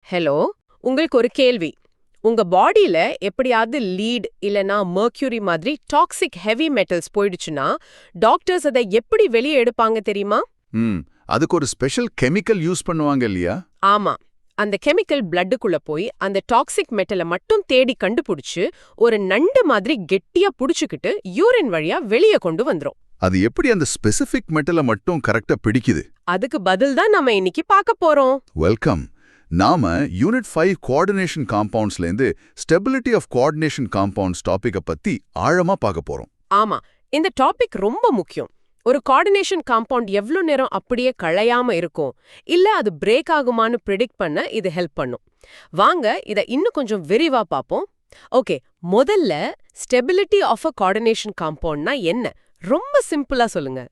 Hello, உங்களுக்கு ஒரு கேள்வி. உங்க பாடியில எப்படியாவது லீட் இல்லனா மெர்க்யூரி மாதிரி டாக்ஸிக் ஹெவி மெட்டல்ஸ் போயிடுச்சுன்னா டாக்டர்ஸ் அதை எப்படி வெளியே எடுப்பாங்க தெரியுமா? ம் அதுக்கு ஒரு ஸ்பெஷல் கெமிக்கல் யூஸ் பண்ணுவாங்க இல்லையா? ஆமா. அந்த கெமிக்கல் பிளட்டுக்குள்ள போய் அந்த டாக்ஸிக் மெட்டலை மட்டும் தேடி கண்டுபிடிச்சு ஒரு நண்டு மாதிரி கெட்டியா புடிச்சுக்கிட்டு யூரின் வழியா வெளியே கொண்டு வந்துரும். அது எப்படி அந்த ஸ்பெசிபிக் மெட்டலை மட்டும் கரெக்டா பிடிக்குது? அதுக்கு பதில் தான் நம்ம இன்னைக்கு பார்க்க போறோம். வெல்கம். நாம யூனிட் 5 கோஆர்டினேஷன் காம்பவுண்ட்ஸ்லேருந்து ஸ்டெபிலிட்டி ஆஃப் கோஆர்டினேஷன் காம்பவுண்ட்ஸ் டாபிக்கை பத்தி ஆழமா பார்க்க போறோம். ஆமா, இந்த டாபிக் ரொம்ப முக்கியம். ஒரு கோஆர்டினேஷன் காம்பவுண்ட் எவ்ளோ நேரம் அப்படியே களையாம இருக்கும், இல்ல அது பிரேக் ஆகுமான்னு ப்ரெடிக்ட் பண்ண இது ஹெல்ப் பண்ணும். வாங்க இத இன்னும் கொஞ்சம் விரிவா பார்ப்போம். ஓகே, முதல்ல ஸ்டெபிலிட்டி ஆஃப் அ கோஆர்டினேஷன் காம்பவுண்ட்னா என்ன? ரொம்ப சிம்பிளா சொல்லுங்க.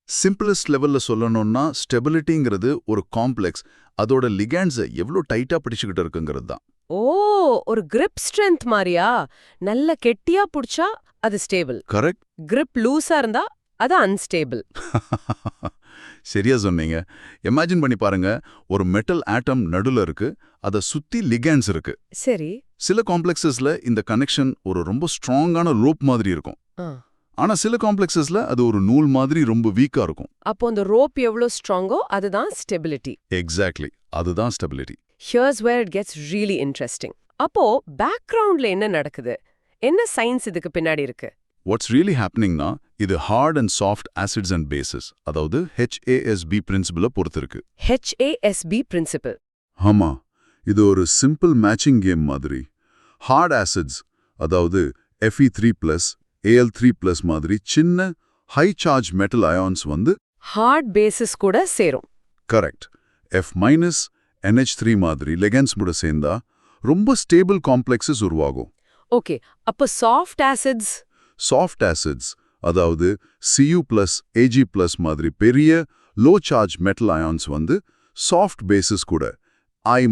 சிம்பிளஸ்ட் லெவல்ல சொல்லணும்னா ஸ்டெபிலிட்டிங்கிறது ஒரு காம்ப்ளெக்ஸ் அதோட லிகேண்ட்ஸை எவ்வளோ டைட்டா பிடிச்சுக்கிட்டு இருக்குங்கிறது தான். ஓ, ஒரு கிரிப் ஸ்ட்ரென்த் மாதிரியா? நல்ல கெட்டியா புடிச்சா அது ஸ்டேபிள். கரெக்ட். கிரிப் லூஸா இருந்தா அது அன்ஸ்டேபிள். சரியா சொன்னீங்க. இமேஜின் பண்ணி பாருங்க, ஒரு மெட்டல் ஆட்டம் நடுல இருக்கு, அதை சுத்தி லிகேண்ட்ஸ் இருக்கு. சரி. சில காம்ப்ளெக்ஸஸ்ல இந்த கனெக்ஷன் ஒரு ரொம்ப ஸ்ட்ராங்கான ரோப் மாதிரி இருக்கும். ஆனா சில காம்ப்ளெக்ஸஸ்ல அது ஒரு நூல் மாதிரி ரொம்ப வீக்கா இருக்கும். அப்போ அந்த ரோப் எவ்வளோ ஸ்ட்ராங்கோ அதுதான் ஸ்டெபிலிட்டி. எக்ஸாக்ட்லி, அதுதான் stability. Here's where it gets really interesting. அப்போ பேக்ரவுண்ட்ல என்ன நடக்குது? என்ன சயின்ஸ் இதுக்கு பின்னாடி இருக்கு? வாட்ஸ் ரியலி ஹேப்பனிங்னா இது hard and soft acids and bases, அதாவது HASB பிரின்சிபலை பொறுத்து இருக்கு. HASB principle. ஆமா, இது ஒரு சிம்பிள் மேட்சிங் கேம் மாதிரி. ஹார்ட் ஆசிட்ஸ், அதாவது Fe3+, Al3+ மாதிரி சின்ன ஹை சார்ஜ் மெட்டல் அயான்ஸ் வந்து ஹார்ட் பேசிஸ் கூட சேரும். கரெக்ட். F- NH3 மாதிரி லெகன்ஸ் கூட சேர்ந்தா ரொம்ப ஸ்டேபிள் காம்ப்ளெக்ஸஸ் உருவாகும். ஓகே, அப்போ சாஃப்ட் ஆசிட்ஸ்? சாஃப்ட் ஆசிட்ஸ், அதாவது Cu+, Ag+ மாதிரி பெரிய லோ சார்ஜ் மெட்டல் அயான்ஸ் வந்து சாஃப்ட் பேசிஸ் கூட I-,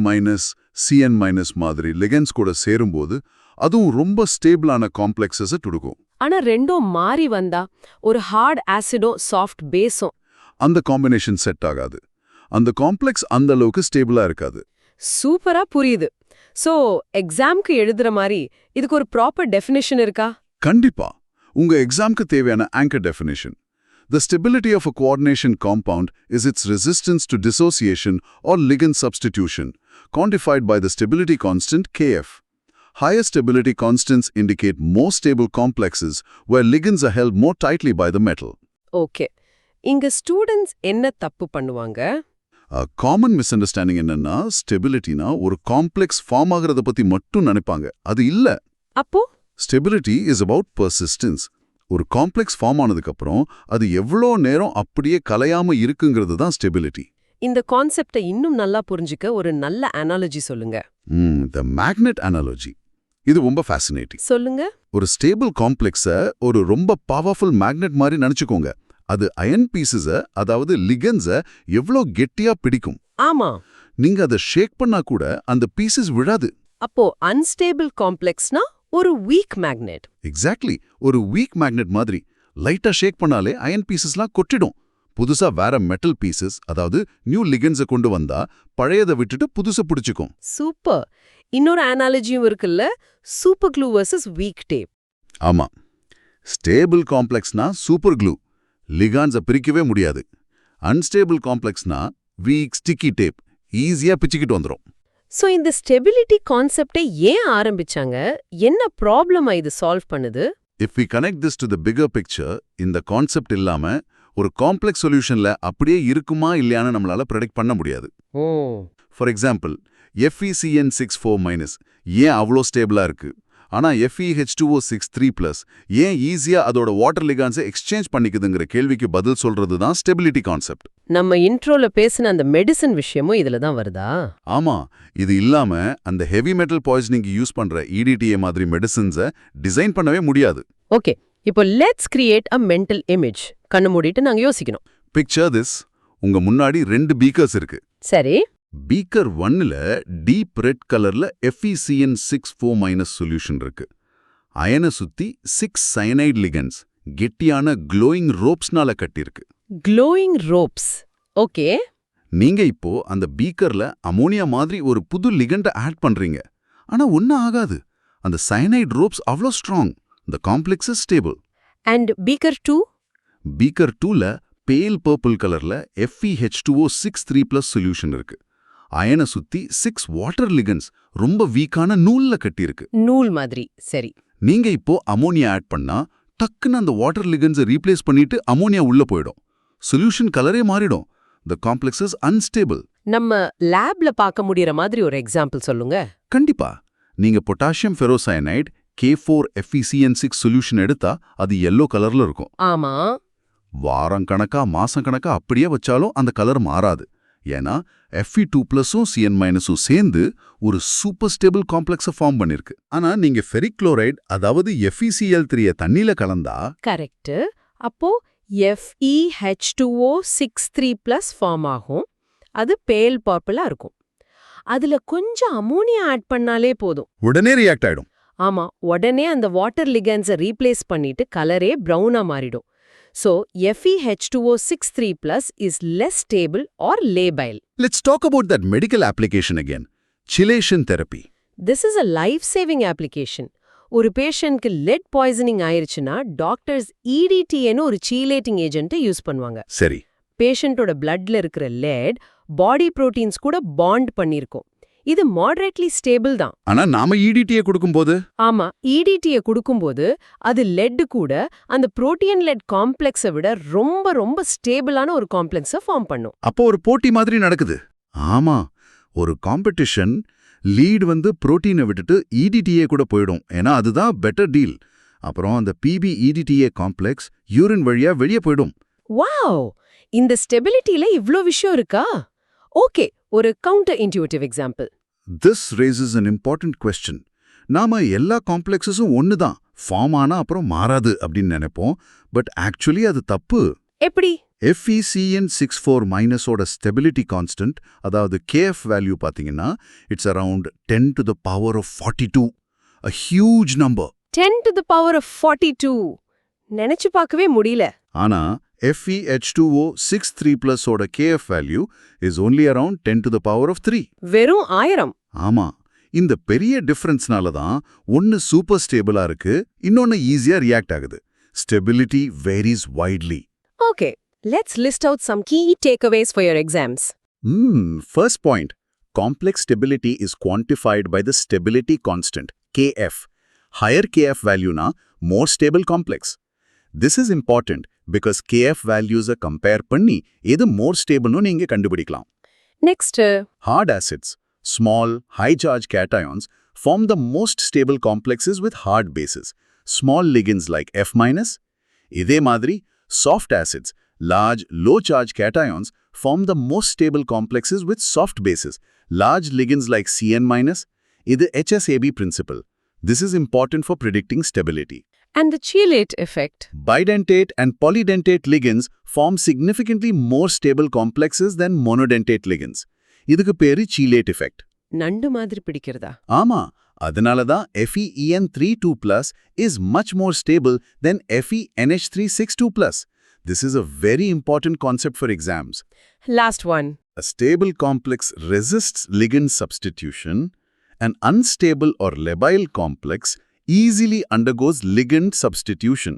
Cn- மாதிரி லெகன்ஸ் கூட சேரும்போது அதுவும் ரொம்ப ஸ்டேபிளான காம்ப்ளெக்ஸஸை கொடுக்கும். ஆனா ரெண்டும் மாறி வந்தா, ஒரு ஹார்ட் ஆசிடும் சாஃப்ட் பேஸும், அந்த காம்பினேஷன் செட் ஆகாது. அந்த காம்ப்ளெக்ஸ் அந்த அளவுக்கு ஸ்டேபிளா இருக்காது. சூப்பரா புரியுது. சோ எக்ஸாம்க்கு எழுதுற மாதிரி இதுக்கு ஒரு ப்ராப்பர் டெஃபினிஷன் இருக்கா? கண்டிப்பா. உங்க எக்ஸாம்க்கு தேவையான anchor definition. The stability of a coordination compound is its resistance to dissociation or ligand substitution, quantified by the stability constant Kf. Higher stability constants indicate more stable complexes where ligands are held more tightly by the metal. Okay, இங்க students என்ன தப்பு பண்ணுவாங்க? Common misunderstanding என்னன்னா, ஸ்டெபிலிட்டினா ஒரு complex form ஆகிறத பத்தி மட்டும் நினைப்பாங்க. அது இல்ல. அப்போ ஸ்டெபிலிட்டி இஸ் அபவுட் பர்சிஸ்டன்ஸ். ஒரு காம்ப்ளெக்ஸ் ஃபார்ம் ஆனதுக்கு அப்புறம் அது எவ்வளோ நேரம் அப்படியே கலையாம இருக்குங்கிறது தான் ஸ்டெபிலிட்டி. இந்த கான்செப்டை இன்னும் நல்லா புரிஞ்சுக்க ஒரு நல்ல அனாலஜி சொல்லுங்க. த மேக்னெட் அனாலஜி. இது ரொம்ப ஃபேசினேட்டிங். சொல்லுங்க. ஒரு ஸ்டேபிள் காம்ப்ளெக்ஸை ஒரு ரொம்ப பவர்ஃபுல் மேக்னெட் மாதிரி நினைச்சுக்கோங்க. அது அயன் பீசஸை, அதாவது லிகன்ஸை எவ்வளோ கெட்டியா பிடிக்கும். ஆமா. நீங்க அதை ஷேக் பண்ணா கூட அந்த பீசஸ் விழாது. அப்போ அன்ஸ்டேபிள் காம்ப்ளெக்ஸ்னா ஒரு வீக் மேக்னெட். எக்ஸாக்ட்லி, ஒரு வீக் மேக்னெட் மாதிரி. லைட்டா ஷேக் பண்ணாலே அயன் பீசஸ்லாம் கொட்டிடும். புதுசா வேற மெட்டல் பீசஸ், அதாவது நியூ லிகன்ஸை கொண்டு வந்தா பழையதை விட்டுட்டு புதுசை பிடிச்சுக்கும். சூப்பர். இன்னொரு அனாலஜியும் இருக்குல்ல, super glue versus weak tape. ஆமா, ஸ்டேபிள் காம்ப்ளெக்ஸ்னா சூப்பர் க்ளூ, லிகான்ஸை பிரிக்கவே முடியாது. அன்ஸ்டேபிள் காம்ப்ளெக்ஸ்னா வீக் ஸ்டிக்கி டேப், ஈஸியா பிச்சுக்கிட்டு வந்துடும். சோ இந்த ஸ்டெபிலிட்டி கான்செப்டை ஏன் ஆரம்பிச்சாங்க? என்ன ப்ராப்ளமா இது சால்வ் பண்ணுது? If we connect this to the bigger picture, இந்த கான்செப்ட் இல்லாம ஒரு காம்ப்ளெக்ஸ் சொல்யூஷன்ல அப்படியே இருக்குமா இல்லையான்னு நம்மளால ப்ரெடிக்ட் பண்ண முடியாது. ஃபார் எக்ஸாம்பிள், FeCN64- ஏன் அவ்வளோ ஸ்டேபிளா இருக்கு? ஆனா FeH2O6 ஏன் ஈஸியா அதோட வாட்டர் லிகான்ஸை எக்ஸ்சேஞ்ச் பண்ணிக்குதுங்கிற கேள்விக்கு பதில் சொல்றது தான் ஸ்டெபிலிட்டி கான்செப்ட். நம்ம இன்ட்ரோல பேசின அந்த மெடிசன் விஷயமும் இதுல தான் வருதா? ஆமா, இது இல்லாம அந்த ஹெவி மெட்டல் பாய்சனிங்க்கு யூஸ் பண்ற EDTA மாதிரி மெடிசன்ஸை டிசைன் பண்ணவே முடியாது. ஓகே, இப்போ let's create a mental image. கண்ணு மூடிட்டு நாங்க யோசிக்கணும். Picture this. உங்க முன்னாடி 2 பீக்கர்ஸ் இருக்கு. சரி. பீக்கர் 1ல டீப் ரெட் கலர்ல FeCN64- சொல்யூஷன் இருக்கு. அயனை சுத்தி 6 சயனைட் லிகன்ஸ் கெட்டியான க்ளோயிங் ரோப்ஸ்னால கட்டியிருக்கு. Glowing ropes. ஓகே. நீங்க இப்போ அந்த பீக்கர்ல அமோனியா மாதிரி ஒரு புது லிகண்ட ஆட் பண்றீங்க. ஆனா ஒன்னும் ஆகாது. அந்த சயனைட் ரோப்ஸ் அவ்வளோ strong. the complex is stable. And beaker 2? Beaker 2ல பேல் பர்பிள் கலர்ல FeH2O6 3+ சொல்யூஷன் இருக்கு. அயனை சுத்தி 6 வாட்டர் லிகன்ஸ் ரொம்ப வீக்கான நூல்ல கட்டியிருக்கு. நூல் மாதிரி, சரி. நீங்க இப்போ அமோனியா ஆட் பண்ணா டக்குன்னு அந்த வாட்டர் லிகன்ஸை ரீப்ளேஸ் பண்ணிட்டு அமோனியா உள்ள போயிடும். சொல்யூஷன் கலரே மாறிடும். the complex is unstable. நம்ம லேப்ல பார்க்க முடியற மாதிரி ஒரு எக்ஸாம்பிள் சொல்லுங்க. கண்டிப்பா. நீங்க பொட்டாசியம் ஃபெரோசயனைட் K4FeCN6 சொல்யூஷன் எடுத்தா அது yellow கலர்ல இருக்கும். ஆமா. வாரம் கணக்கா மாசம் கணக்கா அப்படியே வச்சாலும் அந்த கலர் மாறாது. ஏன்னா Fe2+ம் CN- சேர்ந்து ஒரு சூப்பர் ஸ்டேபிள் காம்ப்ளெக்ஸை ஃபார்ம் பண்ணிருக்கு. ஆனா நீங்க ஃபெரிக் குளோரைட் அதாவது FeCl3 தண்ணியில கலந்தா கரெக்ட். அப்போ FeH2O6 ஃபார்ம் ஆகும். அது பேல் பர்பிளா இருக்கும். அதுல கொஞ்சம் அமோனியா ஆட் பண்ணாலே போதும். உடனே ரியாக்ட் ஆயிடும். ஆமா, உடனே அந்த வாட்டர் லிகன்ஸை ரீப்ளேஸ் பண்ணிட்டு கலரே பிரவுனா மாறிடும். So, FeH2O6 is less stable or labile. Let's talk about that medical application again. Chelation therapy. This is a life-saving application. ஒரு பேஷண்ட்க்கு லெட் பாய்சனிங் ஆயிருச்சுன்னா டாக்டர்ஸ் EDTA-ன்னு ஒரு சீலேட்டிங் ஏஜென்ட்டை யூஸ் பண்ணுவாங்க. சரி. பேஷண்ட்டோட பிளட்ல இருக்கிற லெட் பாடி புரோட்டீன்ஸ் கூட பாண்ட் பண்ணிருக்கும். இது மாடரேட்லி ஸ்டேபிள் தான். ஆனா நாம EDTA கொடுக்கும்போது ஆமா, EDTA கொடுக்கும்போது அது லெட் கூட அந்த புரோட்டீன் லெட் காம்ப்ளெக்ஸை விட ரொம்ப ரொம்ப ஸ்டேபிளான ஒரு காம்ப்ளெக்ஸை ஃபார்ம் பண்ணும். அப்போ ஒரு போட்டி மாதிரி நடக்குது. ஆமா, ஒரு காம்படிஷன். லீட் புரோட்டீனை விட்டுட்டு EDTA கூட போயிடும். ஏன்னா அதுதான் பெட்டர் டீல். அப்புறம் அந்த PB-EDTA காம்ப்ளெக்ஸ் யூரின் வழியா வெளியே போயிடும். வாவ், இந்த ஸ்டெபிலிட்டில இவ்ளோ விஷயம் இருக்கா? ஓகே, ஒரு counterintuitive example. This raises an important question. நாம எல்லா காம்ப்ளெக்ஸஸும் ஒன்று தான், ஃபார்ம் ஆனா அப்புறம் மாறாது அப்படின்னு நினைப்போம். பட் ஆக்சுவலி அது தப்பு. எப்படி? FeCN64- ஓட ஸ்டெபிலிட்டி கான்ஸ்டன்ட், அதாவது KF வேல்யூ பார்த்தீங்கன்னா it's around 10 to the power of 42. A huge number. 10 to the power of 42. நினைச்சு பார்க்கவே முடியல. ஆனா FeH2O6 ஓட KF value is only around 10 to the power of 3. வெறும் 1000. ஆமா, இந்த பெரிய டிஃபரன்ஸ்னால தான் ஒன்னு சூப்பர் ஸ்டேபிளா இருக்கு, இன்னொன்னு ஈஸியா ரியாக்ட் ஆகுது. Stability varies widely. Okay, let's list out some key takeaways for your exams. First point, complex stability is quantified by the stability constant, KF. Higher KF value na more stable complex. This is important because KF values compare பண்ணி எது more stable னு நீங்க கண்டுபிடிக்கலாம். Next, Hard acids, small, high-charge cations form the most stable complexes with hard bases. Small ligands like F-. இதே மாதிரி soft acids, large, low-charge cations form the most stable complexes with soft bases. Large ligands like CN-. இது HSAB principle. This is important for predicting stability. and the chelate effect. Bidentate and polydentate ligands form significantly more stable complexes than monodentate ligands. இதுக்கு பேரு chelate effect. நண்டு மாதிரி பிடிக்கிறதா? ஆமா, அதனால தான் FeEN32+ is much more stable than FeNH362+. This is a very important concept for exams. Last one. A stable complex resists ligand substitution. An unstable or labile complex easily undergoes ligand substitution.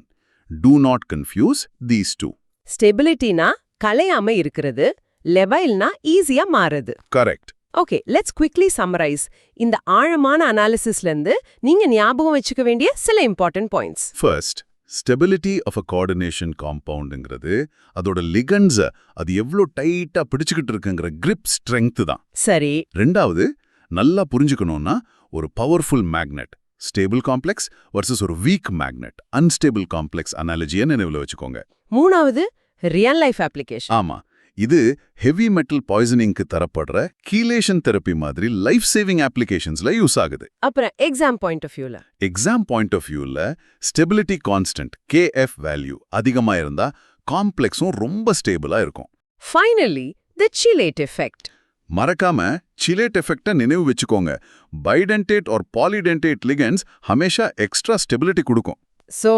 Do not confuse these two. ஸ்டெபிலிட்டினா கலையாம இருக்கிறது, லெபைல்னா ஈஸியா மாறுது. Correct. Okay, let's quickly summarise. இந்த ஆழமான அனாலிசிஸ்ல இருந்து நீங்க ஞாபகம் வச்சுக்க வேண்டிய சில important points. First, stability of a coordination compoundங்கிறது அதோட ligands அது எவ்வளோ டைட்டா பிடிச்சுக்கிட்டு இருக்குங்கிற grip strength தான். சரி. ரெண்டாவது, நல்லா புரிஞ்சுக்கணும்னா ஒரு powerful magnet stable complex versus ஒரு வீக் மேக்னெட் அன்ஸ்டேபிள் காம்ப்ளெக்ஸ் அனாலஜியை நினைவில் வச்சுக்கோங்க. மூணாவது, ரியல் லைஃப் அப்ளிகேஷன். ஆமா, இது ஹெவி மெட்டல் பாய்சனிங்க்கு தரப்படுற கீலேஷன் தெரப்பி மாதிரி லைஃப் சேவிங் அப்ளிகேஷன்ஸ்ல யூஸ் ஆகுது. அப்புறம் எக்ஸாம் பாயிண்ட் ஆஃப் வியூல ஸ்டெபிலிட்டி கான்ஸ்டன்ட் KF வேல்யூ அதிகமா இருந்தா காம்ப்ளெக்ஸும் ரொம்ப ஸ்டேபிளா இருக்கும். Finally, the chelate effect. மறக்காம சிலேட் எஃபெக்டை நினைவு வச்சுக்கோங்க. பைடென்டேட் or polydentate ligands ஹமேஷா எக்ஸ்ட்ரா ஸ்டெபிலிட்டி கொடுக்கும். So,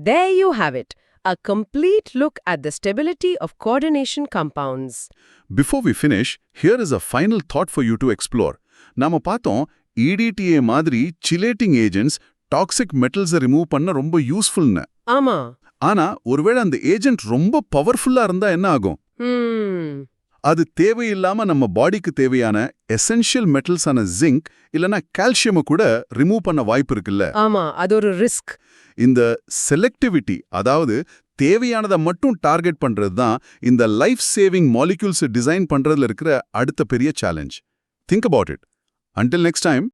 there you have it. A complete look at the stability of coordination compounds. Before we finish, here is a final thought for you to explore. நாம பார்த்தோம் EDTA மாதிரி chelating agents toxic மெட்டல்ஸை remove பண்ண ரொம்ப யூஸ்ஃபுல்னு. ஆமா. ஆனா ஒருவேளை அந்த agent ரொம்ப பவர்ஃபுல்லா இருந்தா என்ன ஆகும்? அது தேவையில்லாம நம்ம பாடிக்கு தேவையான எசென்ஷியல் மெட்டல்ஸான ஜிங்க் இல்லனா கால்சியம் கூட ரிமூவ் பண்ண வாய்ப்பு இருக்குல்ல. ஆமா, அது ஒரு ரிஸ்க். இந்த செலக்டிவிட்டி, அதாவது தேவையானதை மட்டும் டார்கெட் பண்றது தான் இந்த லைஃப் சேவிங் மாலிக்யூல்ஸ் டிசைன் பண்றதுல இருக்கிற அடுத்த பெரிய challenge. Think about it. Until next time.